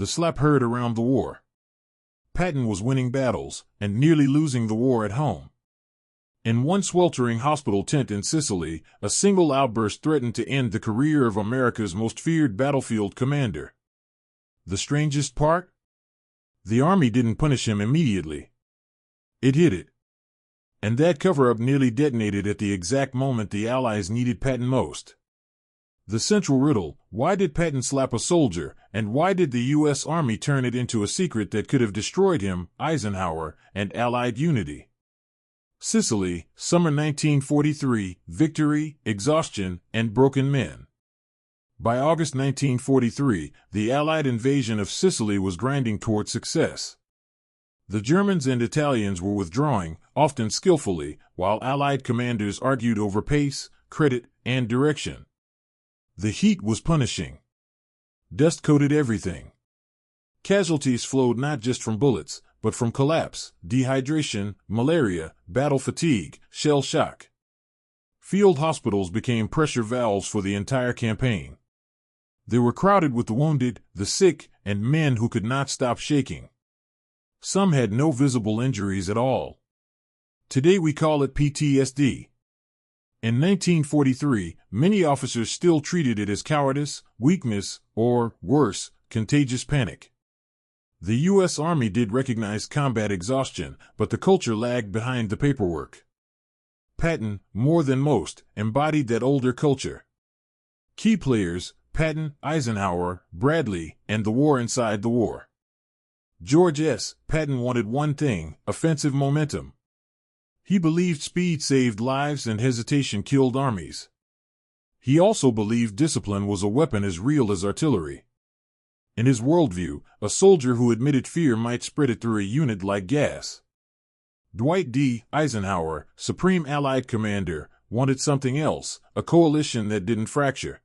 the slap heard around the war. Patton was winning battles and nearly losing the war at home. In one sweltering hospital tent in Sicily, a single outburst threatened to end the career of America's most feared battlefield commander. The strangest part? The Army didn't punish him immediately. It hid it. And that cover-up nearly detonated at the exact moment the Allies needed Patton most. The central riddle: why did Patton slap a soldier, and why did the U.S. Army turn it into a secret that could have destroyed him, Eisenhower, and Allied unity? Sicily, summer 1943, victory, exhaustion, and broken men. By August 1943, the Allied invasion of Sicily was grinding toward success. The Germans and Italians were withdrawing, often skillfully, while Allied commanders argued over pace, credit, and direction. The heat was punishing. Dust coated everything. Casualties flowed not just from bullets, but from collapse, dehydration, malaria, battle fatigue, shell shock. Field hospitals became pressure valves for the entire campaign. They were crowded with the wounded, the sick, and men who could not stop shaking. Some had no visible injuries at all. Today we call it PTSD. In 1943, many officers still treated it as cowardice, weakness, or, worse, contagious panic. The U.S. Army did recognize combat exhaustion, but the culture lagged behind the paperwork. Patton, more than most, embodied that older culture. Key players: Patton, Eisenhower, Bradley, and the war inside the war. George S. Patton wanted one thing: offensive momentum. He believed speed saved lives and hesitation killed armies. He also believed discipline was a weapon as real as artillery. In his worldview, a soldier who admitted fear might spread it through a unit like gas. Dwight D. Eisenhower, Supreme Allied Commander, wanted something else: a coalition that didn't fracture.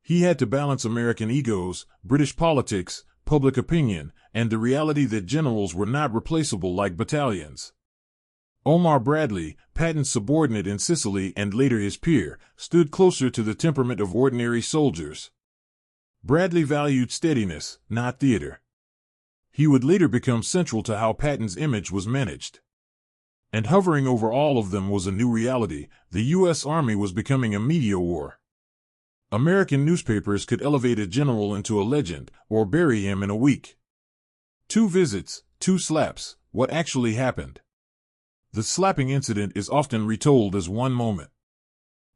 He had to balance American egos, British politics, public opinion, and the reality that generals were not replaceable like battalions. Omar Bradley, Patton's subordinate in Sicily and later his peer, stood closer to the temperament of ordinary soldiers. Bradley valued steadiness, not theater. He would later become central to how Patton's image was managed. And hovering over all of them was a new reality: the U.S. Army was becoming a media war. American newspapers could elevate a general into a legend, or bury him in a week. 2 visits, 2 slaps. What actually happened? The slapping incident is often retold as one moment.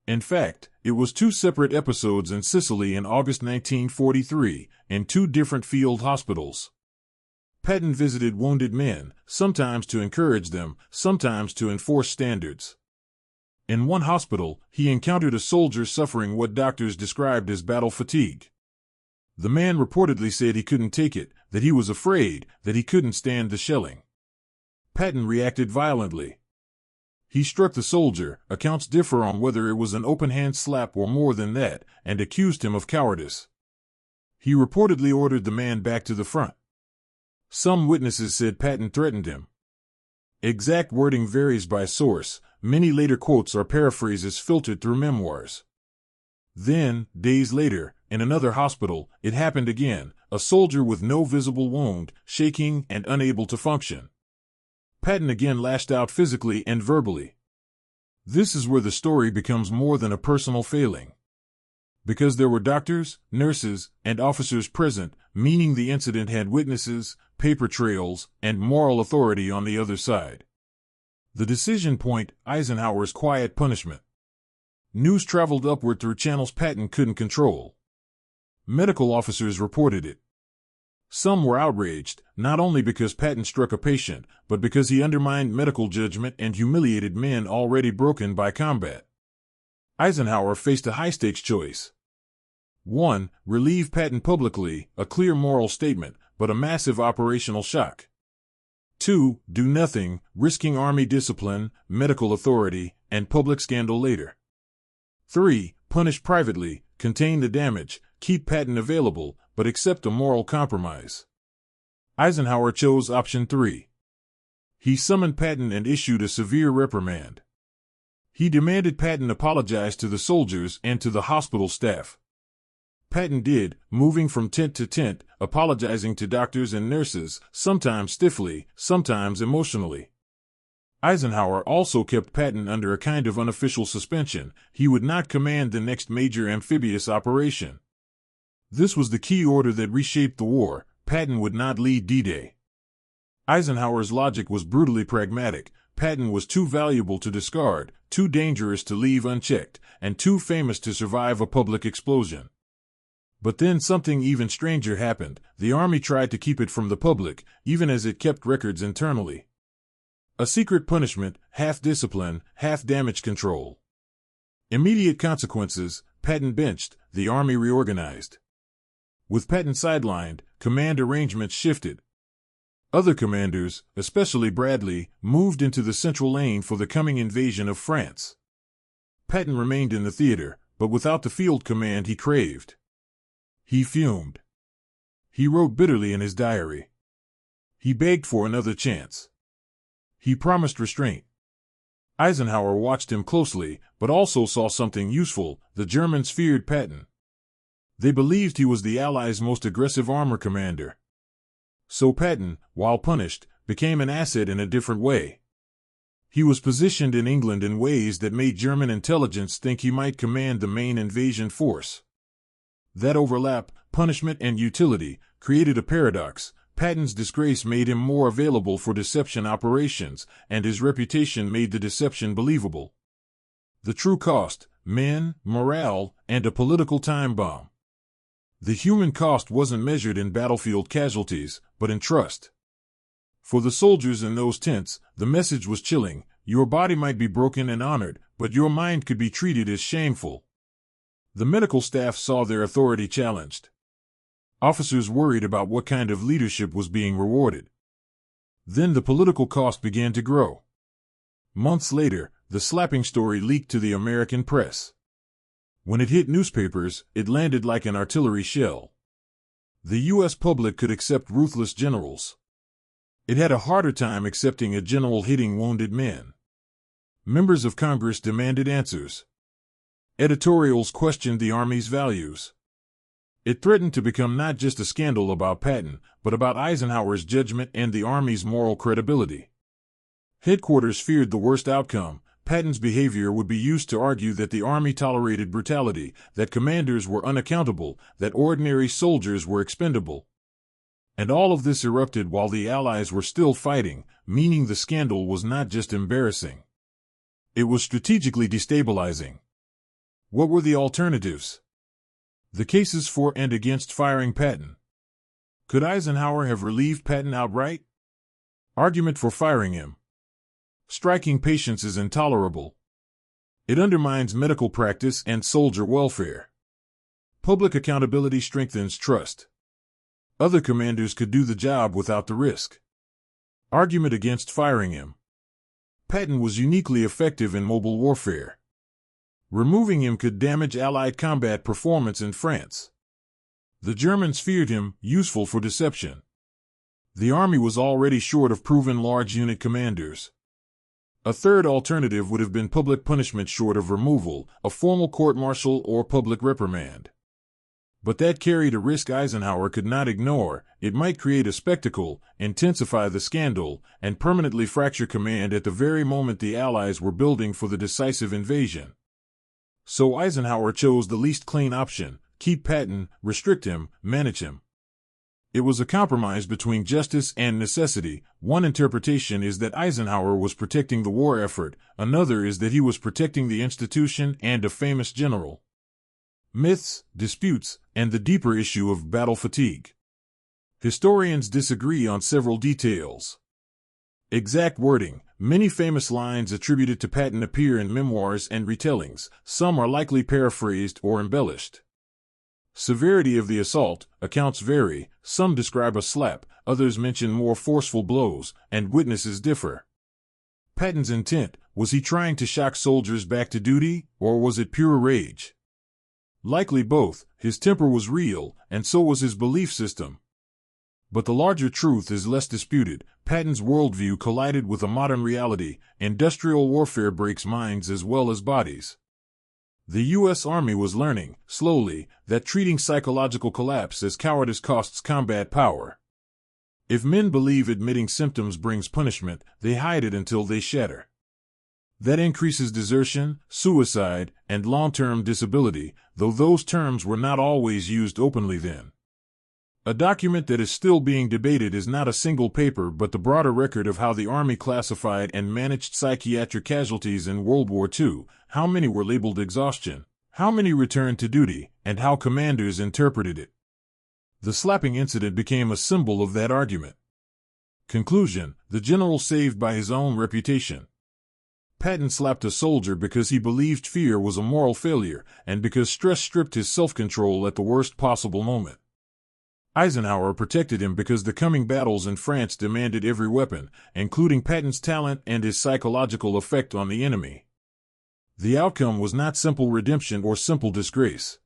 In fact, it was 2 separate episodes in Sicily in August 1943, in 2 different field hospitals. Patton visited wounded men, sometimes to encourage them, sometimes to enforce standards. In one hospital, he encountered a soldier suffering what doctors described as battle fatigue. The man reportedly said he couldn't take it, that he was afraid, that he couldn't stand the shelling. Patton reacted violently. He struck the soldier, accounts differ on whether it was an open-hand slap or more than that, and accused him of cowardice. He reportedly ordered the man back to the front. Some witnesses said Patton threatened him. Exact wording varies by source. Many later quotes are paraphrases filtered through memoirs. Then, days later, in another hospital, it happened again: a soldier with no visible wound, shaking and unable to function. Patton again lashed out physically and verbally. This is where the story becomes more than a personal failing. Because there were doctors, nurses, and officers present, meaning the incident had witnesses, paper trails, and moral authority on the other side. The decision point: Eisenhower's quiet punishment. News traveled upward through channels Patton couldn't control. Medical officers reported it. Some were outraged, not only because Patton struck a patient, but because he undermined medical judgment and humiliated men already broken by combat. Eisenhower faced a high-stakes choice. 1. Relieve Patton publicly, a clear moral statement, but a massive operational shock. 2. Do nothing, risking Army discipline, medical authority, and public scandal later. 3. Punish privately, contain the damage, keep Patton available, but accept a moral compromise. Eisenhower chose option 3. He summoned Patton and issued a severe reprimand. He demanded Patton apologize to the soldiers and to the hospital staff. Patton did, moving from tent to tent, apologizing to doctors and nurses, sometimes stiffly, sometimes emotionally. Eisenhower also kept Patton under a kind of unofficial suspension. He would not command the next major amphibious operation. This was the key order that reshaped the war. Patton would not lead D-Day. Eisenhower's logic was brutally pragmatic. Patton was too valuable to discard, too dangerous to leave unchecked, and too famous to survive a public explosion. But then something even stranger happened. The Army tried to keep it from the public, even as it kept records internally. A secret punishment, half discipline, half damage control. Immediate consequences: Patton benched, the Army reorganized. With Patton sidelined, command arrangements shifted. Other commanders, especially Bradley, moved into the central lane for the coming invasion of France. Patton remained in the theater, but without the field command he craved. He fumed. He wrote bitterly in his diary. He begged for another chance. He promised restraint. Eisenhower watched him closely, but also saw something useful. The Germans feared Patton. They believed he was the Allies' most aggressive armor commander. So Patton, while punished, became an asset in a different way. He was positioned in England in ways that made German intelligence think he might command the main invasion force. That overlap, punishment and utility, created a paradox. Patton's disgrace made him more available for deception operations, and his reputation made the deception believable. The true cost: men, morale, and a political time bomb. The human cost wasn't measured in battlefield casualties, but in trust. For the soldiers in those tents, the message was chilling: your body might be broken and honored, but your mind could be treated as shameful. The medical staff saw their authority challenged. Officers worried about what kind of leadership was being rewarded. Then the political cost began to grow. Months later, the slapping story leaked to the American press. When it hit newspapers, it landed like an artillery shell. The U.S. public could accept ruthless generals. It had a harder time accepting a general hitting wounded men. Members of Congress demanded answers. Editorials questioned the Army's values. It threatened to become not just a scandal about Patton, but about Eisenhower's judgment and the Army's moral credibility. Headquarters feared the worst outcome. Patton's behavior would be used to argue that the Army tolerated brutality, that commanders were unaccountable, that ordinary soldiers were expendable. And all of this erupted while the Allies were still fighting, meaning the scandal was not just embarrassing. It was strategically destabilizing. What were the alternatives? The cases for and against firing Patton. Could Eisenhower have relieved Patton outright? Argument for firing him. Striking patients is intolerable. It undermines medical practice and soldier welfare. Public accountability strengthens trust. Other commanders could do the job without the risk. Argument against firing him. Patton was uniquely effective in mobile warfare. Removing him could damage Allied combat performance in France. The Germans feared him, useful for deception. The Army was already short of proven large unit commanders. A third alternative would have been public punishment short of removal, a formal court-martial or public reprimand. But that carried a risk Eisenhower could not ignore. It might create a spectacle, intensify the scandal, and permanently fracture command at the very moment the Allies were building for the decisive invasion. So Eisenhower chose the least clean option: keep Patton, restrict him, manage him. It was a compromise between justice and necessity. One interpretation is that Eisenhower was protecting the war effort, another is that he was protecting the institution and a famous general. Myths, disputes, and the deeper issue of battle fatigue. Historians disagree on several details. Exact wording. Many famous lines attributed to Patton appear in memoirs and retellings. Some are likely paraphrased or embellished. Severity of the assault. Accounts vary. Some describe a slap, others mention more forceful blows, and witnesses differ. Patton's intent. Was he trying to shock soldiers back to duty, or was it pure rage? Likely both. His temper was real, and so was his belief system. But the larger truth is less disputed. Patton's worldview collided with a modern reality. Industrial warfare breaks minds as well as bodies. The U.S. Army was learning, slowly, that treating psychological collapse as cowardice costs combat power. If men believe admitting symptoms brings punishment, they hide it until they shatter. That increases desertion, suicide, and long-term disability, though those terms were not always used openly then. A document that is still being debated is not a single paper but the broader record of how the Army classified and managed psychiatric casualties in World War II, how many were labeled exhaustion, how many returned to duty, and how commanders interpreted it. The slapping incident became a symbol of that argument. Conclusion: the general saved by his own reputation. Patton slapped a soldier because he believed fear was a moral failure, and because stress stripped his self-control at the worst possible moment. Eisenhower protected him because the coming battles in France demanded every weapon, including Patton's talent and his psychological effect on the enemy. The outcome was not simple redemption or simple disgrace.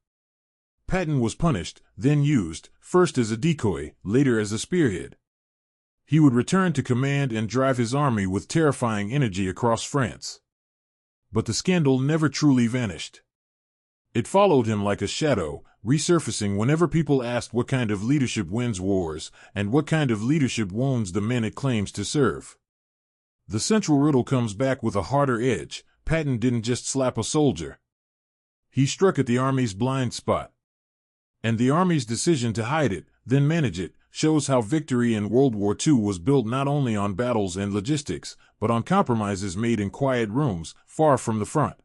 Patton was punished, then used, first as a decoy, later as a spearhead. He would return to command and drive his army with terrifying energy across France. But the scandal never truly vanished. It followed him like a shadow, resurfacing whenever people asked what kind of leadership wins wars, and what kind of leadership wounds the men it claims to serve. The central riddle comes back with a harder edge. Patton didn't just slap a soldier. He struck at the Army's blind spot. And the Army's decision to hide it, then manage it, shows how victory in World War II was built not only on battles and logistics, but on compromises made in quiet rooms, far from the front.